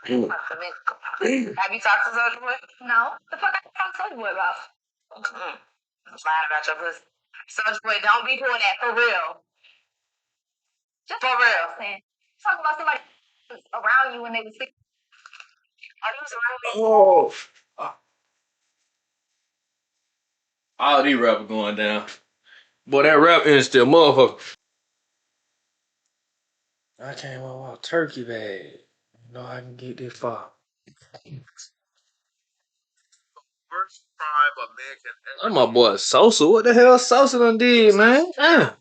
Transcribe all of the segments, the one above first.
Have you talked to Soulja Boy? No. The fuck I talk to Soulja Boy about? I'm lying about your pussy. Soulja Boy, don't be doing that for real. Just for real. Talk about somebody around you when they was sick. Are you around me? Oh. All these rappers going down. Boy, that rap is still motherfucker. I came on a turkey bag. You know I can get this far. First crime a man can ever. I'm my boy Sosa. What the hell Sosa done did, man? Not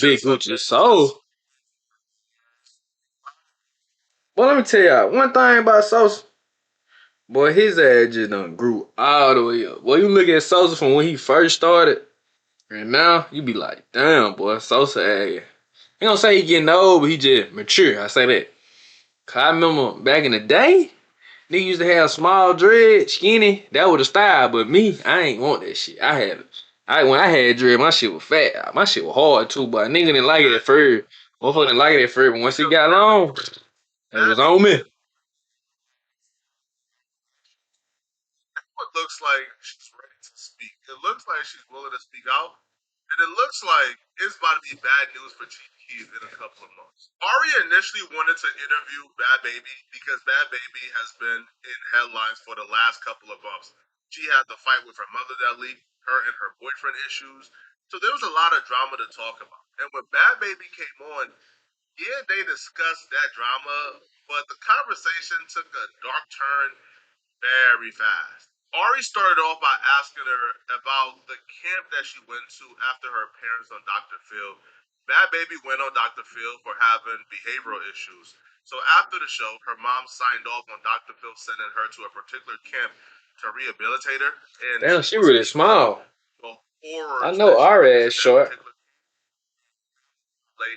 Big Gucci Soul. Well, let me tell y'all one thing about Sosa. Boy, his ass just done grew all the way up. Boy, you look at Sosa from when he first started, and now you be like, damn, boy, Sosa ass. He don't say he getting old, but he just mature. I say that. Cause I remember back in the day, nigga used to have small dread, skinny. That was the style. But me, I ain't want that shit. When I had dread, my shit was fat. My shit was hard too, but nigga didn't like it at first. Motherfucker didn't like it at first, but once he got long, it was on me. It looks like she's ready to speak. It looks like she's willing to speak out. And it looks like it's about to be bad news for Chief Keef in a couple of months. Ari initially wanted to interview Bhad Bhabie because Bhad Bhabie has been in headlines for the last couple of months. She had the fight with her mother that leaked, her and her boyfriend issues. So there was a lot of drama to talk about. And when Bhad Bhabie came on, yeah, they discussed that drama, but the conversation took a dark turn very fast. Ari started off by asking her about the camp that she went to after her parents on Dr. Phil. Bhad Bhabie went on Dr. Phil for having behavioral issues. So after the show, her mom signed off on Dr. Phil sending her to a particular camp to rehabilitate her. And Damn, she really small. The horrors I know our ass short. Lay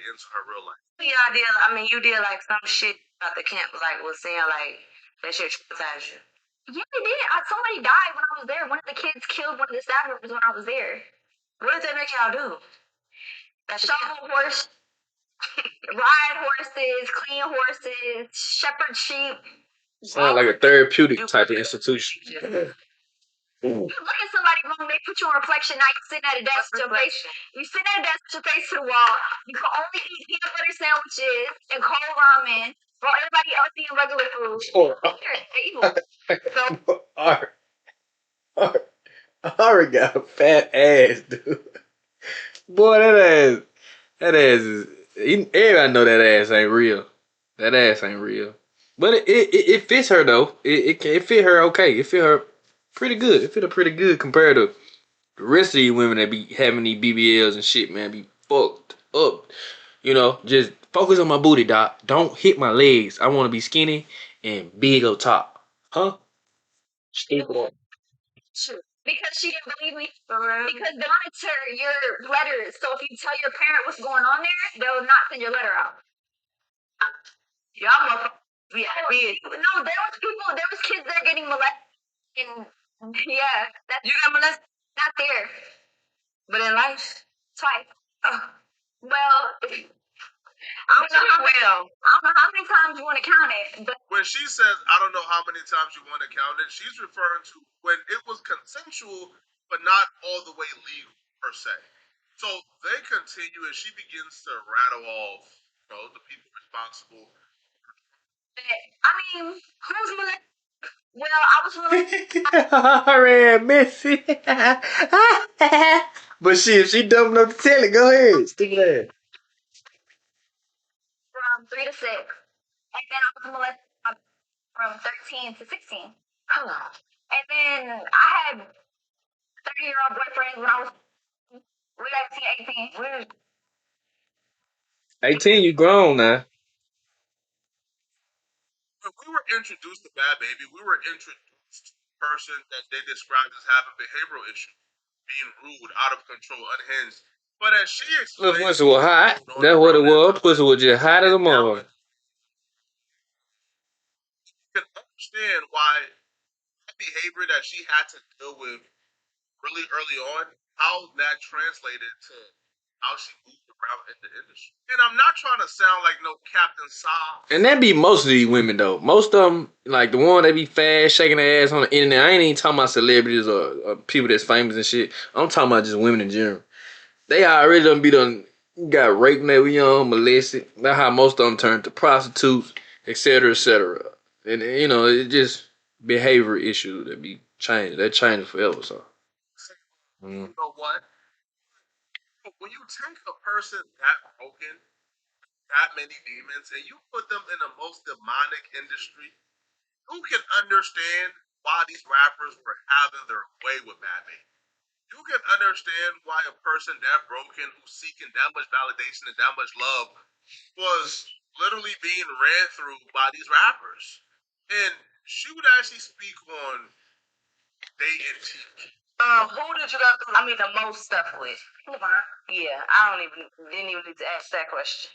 into her real life. You did like some shit about the camp, like was saying like that shit traumatized you. Yeah, they did. Somebody died when I was there. One of the kids killed one of the staff members when I was there. What did they make y'all do? Show horse, ride horses, clean horses, shepherd sheep. Sound like a therapeutic type of institution. You look at somebody wrong, they put you on reflection night, sitting at a desk with your face. You sitting at a desk with your face to the wall. You can only eat peanut butter sandwiches and cold ramen while everybody else eating regular food. Ari got a fat ass, dude. Boy, that ass is. Everybody know that ass ain't real. That ass ain't real. But it fits her though. It fit her okay. It fit her pretty good. It fit her pretty good compared to the rest of these women that be having these BBLs and shit, man, be fucked up. You know, just focus on my booty, doc. Don't hit my legs. I want to be skinny and big up top. Huh? Stupid. Because she didn't believe me. Because they monitor your letters. So if you tell your parent what's going on there, they'll not send your letter out. Y'all motherfuckers be big. No, there was kids there getting molested. And yeah, you got molested? Not there. But in life? Twice. Well, I don't know how many times you want to count it. But when she says, I don't know how many times you want to count it, she's referring to when it was consensual, but not all the way legal, per se. So they continue and she begins to rattle off, the people responsible. I mean, who's molested? Well, I was molested. Red Missy. But shit, if she dumb enough to tell it, go ahead. Stick it ass. From 3 to 6. And then I was molested from 13 to 16. And then I had 30-year-old boyfriends when I was 18. 18, you grown now. When we were introduced to Bhad Bhabie, we were introduced to a person that they described as having behavioral issues, being rude, out of control, unhinged. But as she explained, Look, pussy was hot. That's what it was. Pussy was just hot as a motherfucker. You can understand why that behavior that she had to deal with really early on, how that translated to how she moved around in the industry. And I'm not trying to sound like no Captain Saab. And that be most of these women though. Most of them, like the one that be fast, shaking their ass on the internet. I ain't even talking about celebrities or people that's famous and shit. I'm talking about just women in general. They already done got raped when they were young, molested. That's how most of them turn to prostitutes, etc., etc. And you know, it just behavior issues that be changed. That changed forever. So, You know what? When you take a person that broken, that many demons, and you put them in the most demonic industry, who can understand why these rappers were having their way with Bad Barbiee? You can understand why a person that broken, who's seeking that much validation and that much love, was literally being ran through by these rappers. And she would actually speak on they and Chief. Who did you go through? I mean, the most stuff with. Yeah, I didn't even need to ask that question.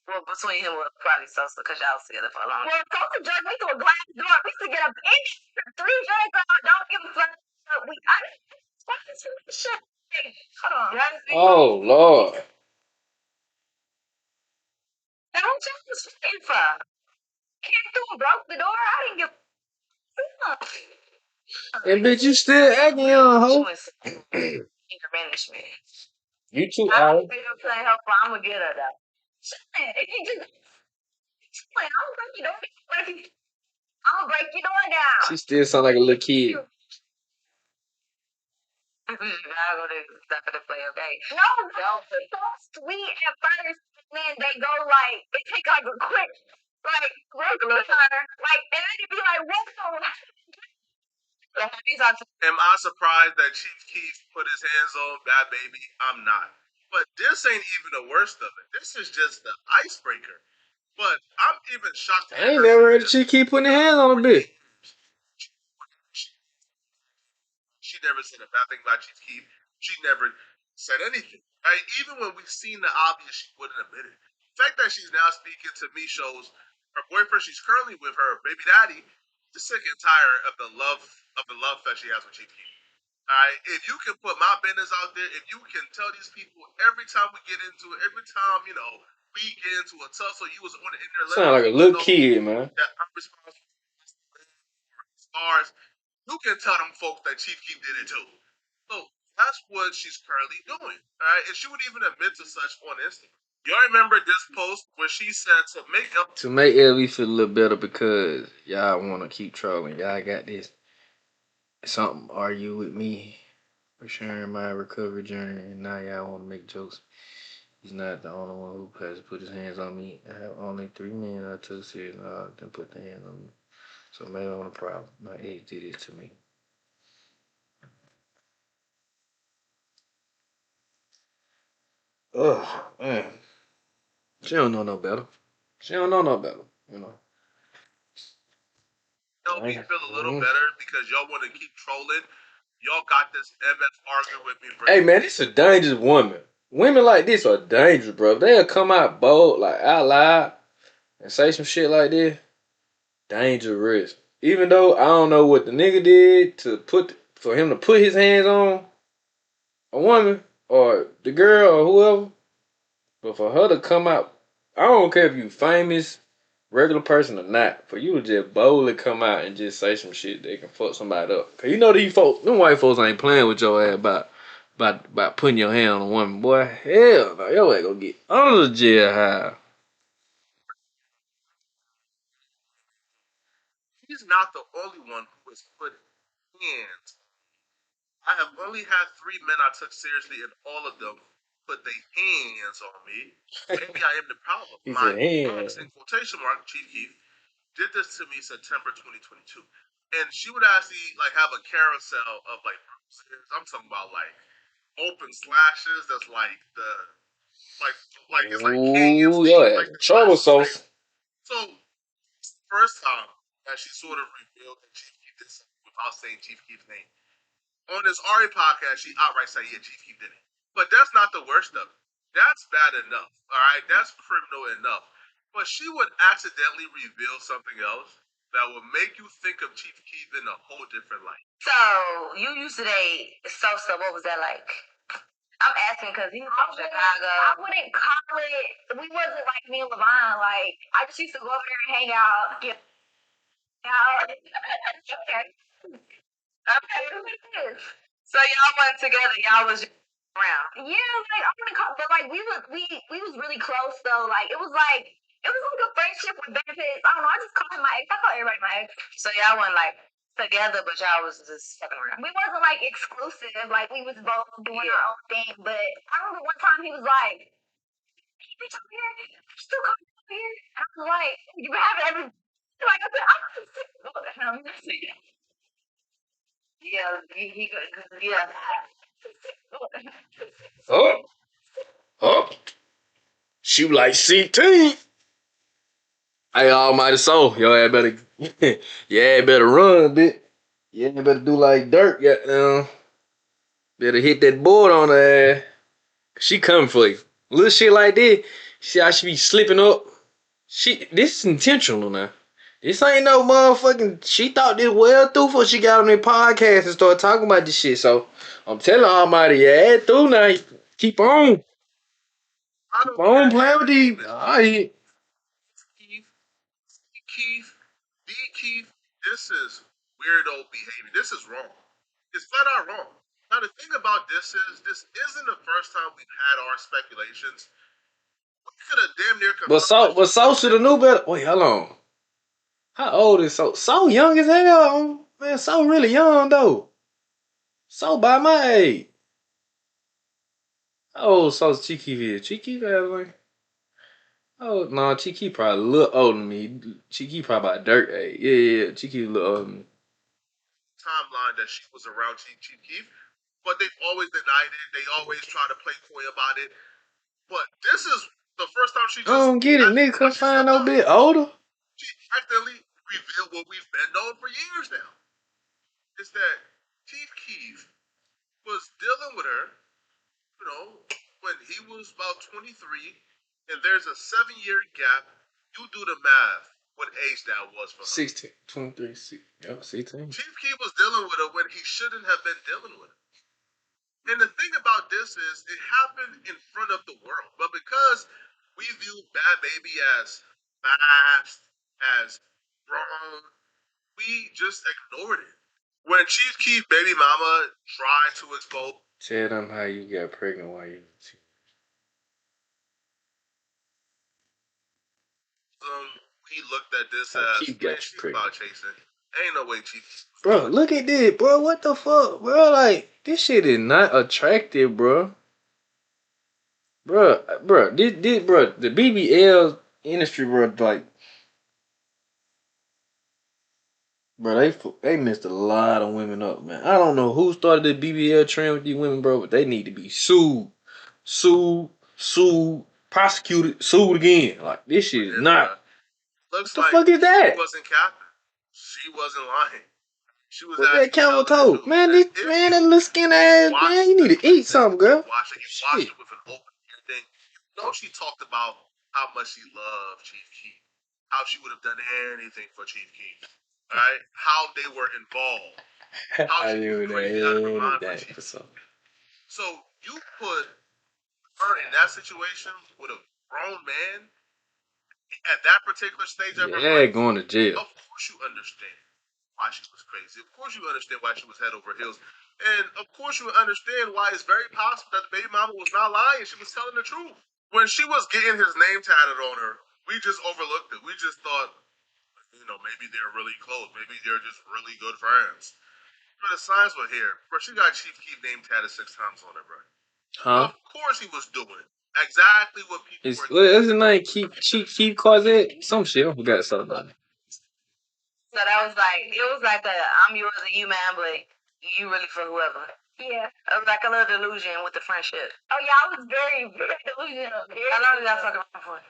Well, between him was probably Sosa because y'all was together for a long time. Well, Sosa drugged me through a glass door. We used to get up in three drinks out. Don't give a fuck. I shit. Hold on. oh Lord. Don't you just for? Came through and broke the door. I didn't give a fuck. And bitch, you still acting young, ho. Anger management. You too I'm old. gonna play her, but I'm gonna get her though. If you just I'm gonna break your door. I'm gonna break your door down. She still sound like a little kid. I'm gonna stop to play, okay? No, it's so sweet at first, and then they go like it take like a quick like regular turn, like and then it be like whoa. Am I surprised that Chief Keef put his hands on Bad Barbiee? I'm not. But this ain't even the worst of it. This is just the icebreaker. But I'm even shocked. I ain't never heard she keep putting her hands on a bitch. She never said a bad thing about Chief Keef. She never said anything. Right? Even when we've seen the obvious, she wouldn't admit it. The fact that she's now speaking to me shows her boyfriend she's currently with, her baby daddy, is sick and tired of the love that she has with Chief Keef. All right, if you can put my business out there, if you can tell these people every time we get into it, every time we get into a tussle, you was on the internet. Sound like a little kid, man. That I'm responsible for stars. You can tell them folks that Chief Keef did it too. So that's what she's currently doing. All right, and she would even admit to such on Instagram. Y'all remember this post where she said to make LB feel a little better because y'all want to keep trolling. Y'all got this. Something argue with me for sharing my recovery journey, and now y'all want to make jokes. He's not the only one who has put his hands on me. I have only 3 men I took serious then put their hands on me. So maybe I'm the problem. My ex did it to me. Ugh, man. She don't know no better. She don't know no better, you know. help me feel a little better because y'all want to keep trolling. Y'all got this MS arguing with me. Hey man, this is a dangerous woman. Women like this are dangerous, bro. They'll come out bold, like out loud, and say some shit like this. Dangerous. Even though I don't know what the nigga did for him to put his hands on a woman or the girl or whoever, but for her to come out, I don't care if you famous, regular person or not, for you to just boldly come out and just say some shit that can fuck somebody up. Cause you know these folks, them white folks ain't playing with your ass about putting your hand on a woman, boy. Hell no, your ass gonna get under the jailhouse. He's not the only one who has put hands. I have only had 3 men I took seriously, and all of them put their hands on me. Maybe I am the problem. He My said hands. in quotation mark, Chief Keef, did this to me September 2022. And she would actually have a carousel of bruises. I'm talking about open slashes that's it's like canyons. Ooh, yo, Like the trouble slashes. sauce. So first time that she sort of revealed that Chief Keef did something without saying Chief Keef's name. On this Ari podcast, she outright said, yeah, Chief Keef did it. But that's not the worst of it. That's bad enough. All right, that's criminal enough. But she would accidentally reveal something else that would make you think of Chief Keef in a whole different light. So you used to date Sosa. What was that like? I'm asking because he's from Chicago. I wouldn't call it. We wasn't like me and Levine. Like I just used to go over there and hang out. Get out. Okay. Okay. Who it is? So y'all went together. Y'all was around. Yeah, like I wouldn't call, but like we was really close though. Like it was like a friendship with benefits. I don't know. I just call him my ex. I call everybody my ex. So y'all went like together, but y'all was just fucking around. We wasn't like exclusive. Like we was both doing our own thing. But I remember one time he was like, "Hey, bitch, over here. You still coming over here?" And I was like, "You have every." Like I said, I'm sick of him. Yeah, he yeah. Oh, oh. She like 16. Hey, almighty soul. Yo, I better, yeah, better run a bit. Yeah, better do like Dirk. Yeah, better hit that board on her ass. She coming for you. Little shit like this. See how she be slipping up. This is intentional now. This ain't no motherfucking. She thought this well through before she got on their podcast and started talking about this shit. So I'm telling Almighty, yeah, through now. Keep on. Keep on playing with these. Alright. Keef, Keef, this is weirdo behavior. This is wrong. It's flat out wrong. Now the thing about this isn't the first time we've had our speculations. We could have damn near confirmed. But So should have knew better. Wait, hold on. How old is So? So young as hell. Man, So really young though. So by my age. How old So Chief Keef is? Chief Keef has like. Oh no, Chief Keef probably a little older than me. Chief Keef probably about dirt age. Yeah. Chief Keef a little older than me. Timeline that she was around Chief Keef, but they've always denied it. They always try to play coy about it. But this is the first time she I don't get it. Nigga couldn't find no bit older. She accidentally revealed what we've been known for years now. Is that Chief Keef was dealing with her, you know, when he was about 23, and there's a 7-year gap. You do the math. What age that was for her? 16, 23, 16. Chief Keef was dealing with her when he shouldn't have been dealing with her. And the thing about this is, it happened in front of the world. But because we view Bhad Bhabie as fast, as wrong, we just ignored it. When Chief Keef baby mama tried to expose, Tell them how you got pregnant while you. he looked at this How as, Keef man, got you she's pregnant. about chasing. Ain't no way Chief. Bro, look at this, bro. What the fuck, bro? Like, this shit is not attractive, bro. Bro, bro, the BBL industry, bro, like, bro, they messed a lot of women up, man. I don't know who started the BBL trend with these women, bro, but they need to be sued, prosecuted, sued again. Like, this shit is not. Looks What the like fuck is that? she wasn't capping. She wasn't lying. She was What's that actually camel telling the toe? truth. Man, that little skin ass, man, you need to eat something, girl. Watch it with an open ear thing. You know, she talked about how much she loved Chief Keef, how she would have done anything for Chief Keef, all right? How they were involved, how she was crazy out of her mind for Chief Keef. So you put her in that situation with a grown man at that particular stage of her life. Going to jail. Of course, you understand why she was crazy. Of course, you understand why she was head over heels. And of course, you understand why it's very possible that the baby mama was not lying. She was telling the truth. When she was getting his name tatted on her, we just overlooked it. We just thought, you know, maybe they're really close. Maybe they're just really good friends. But the signs were here. Bro, she got Chief Keef name tatted 6 times on her, bro. Huh? Of course he was doing exactly what people were What doing. is the name? Keep Closet? Some shit. I forgot something about it. So that was like, it was like a I'm yours and you man, but you really for whoever. Yeah. It was like a little delusion with the friendship. Oh yeah, I was very, very delusional. How long did y'all fuck around for?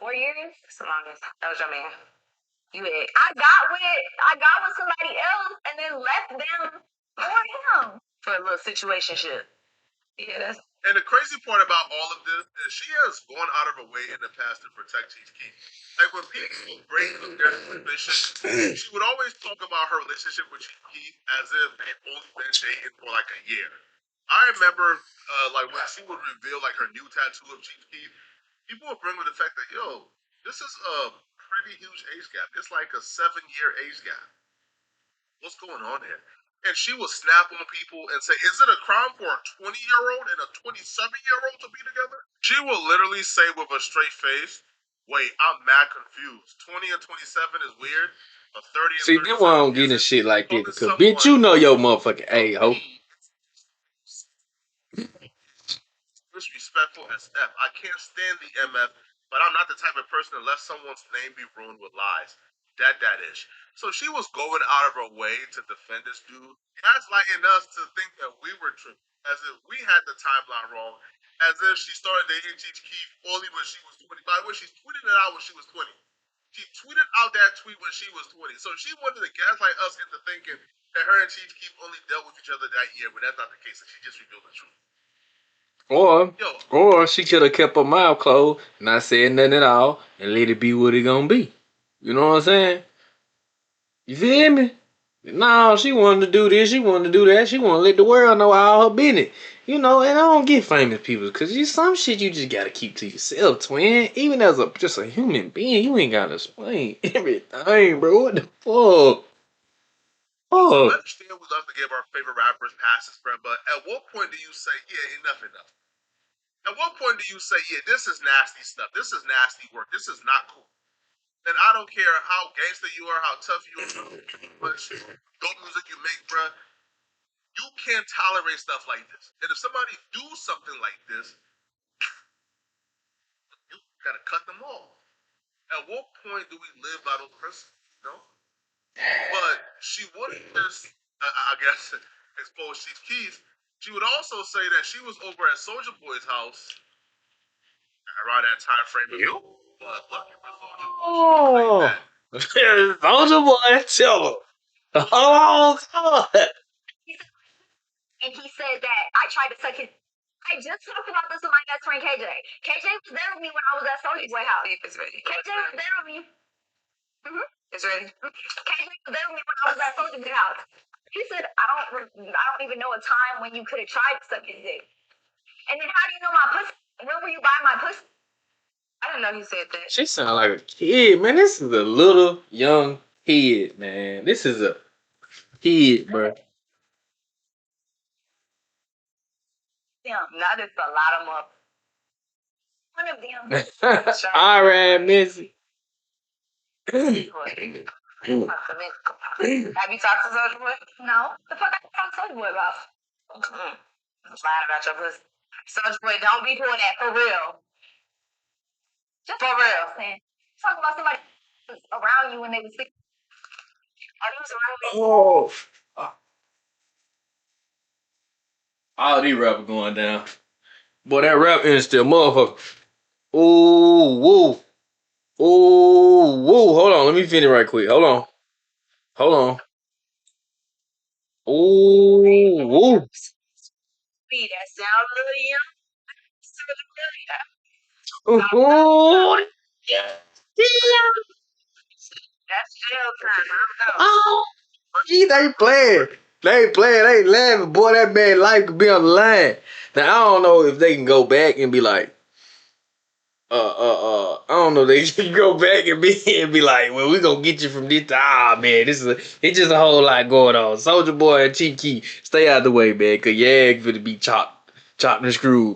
4 years? That's the longest. That was your man. You had. I got with somebody else and then left them for him. For a little situation shit. Yeah, that's. And the crazy part about all of this is she has gone out of her way in the past to protect Chief Keef. Like when people break their suspicion, she would always talk about her relationship with Chief Keef as if they'd only been dating for like a year. I remember like when she would reveal like her new tattoo of Chief Keef, people would bring up the fact that this is a pretty huge age gap. It's like a 7-year age gap. What's going on here? And she would snap on people and say, "Is it a crime for a 20-year-old and a 27-year-old to be together?" She will literally say with a straight face, "Wait, I'm mad confused. 20 and 27 is weird, but 30 and See, that's why I 37 don't get in isn't." shit like this. Only Cause bitch, you someone know your motherfucking age, ho. disrespectful as F. I can't stand the MF, but I'm not the type of person to let someone's name be ruined with lies. That ish. So she was going out of her way to defend this dude, gaslighting us to think that we were tripping, as if we had the timeline wrong, as if she started dating Chief Keef only when she was 20. By the way, she's tweeted it out when she was 20. She tweeted out that tweet when she was 20. So she wanted to gaslight us into thinking that her and Chief Keef only dealt with each other that year, but that's not the case, and she just revealed the truth. Or she could have kept her mouth closed, not said nothing at all, and let it be what it gonna be. You know what I'm saying? You feel me? No, she wanted to do this, she wanted to do that, she wanted to let the world know all her business. You know, and I don't get famous people, cause some shit you just gotta keep to yourself, twin. Even as just a human being, you ain't gotta explain everything, bro. What the fuck? I understand we love to give our favorite rappers passes, bro, but at what point do you say, yeah, enough? At what point do you say, yeah, this is nasty stuff, this is nasty work, this is not cool? And I don't care how gangster you are, how tough you are, how much dope music you make, bro. You can't tolerate stuff like this. And if somebody do something like this, you gotta cut them off. At what point do we live by those principles? You know? But she wouldn't just, I guess, expose Chief Keef. She would also say that she was over at Soulja Boy's house around that time frame. You? But lucky for Soulja Boy, Soulja Boy, tell her. Oh, God. And he said that I tried to suck his. I just talked about this with my best friend KJ. KJ was there with me when I was at Soulja Boy house. It's ready. KJ was there with me. It's ready. KJ was there with me when I was at Soulja Boy house. He said, I don't even know a time when you could have tried to suck his dick. And then how do you know my pussy? When were you buying my pussy? I didn't know he said that. She sound like a kid, man. This is a little young kid, man. This is a kid, bro. Now there's a lot of them. One of them. All right, Missy. Have you talked to Soulja Boy? No. The fuck I talk to Soulja Boy about? Lying about your pussy. Soulja Boy, don't be doing that for real. Just for real. Talk about somebody around you when they was sick. Are these around me? Oh. All these rappers going down. Boy, that rap is still motherfucker. Ooh, woo. Ooh, woo. Hold on. Let me finish right quick. Hold on. Ooh, woo. That sound really young. Ooh. That's jail time. I don't know. Oh, they playing. They laughing. Boy, that man life could be on the line. Now, I don't know if they can go back and be like, I don't know. They can go back and be like, well, we gonna get you from this. Man, it's just a whole lot going on. Soulja Boy and Chief Keef, stay out the way, man, cause yeah, it's gonna be chopped and screwed.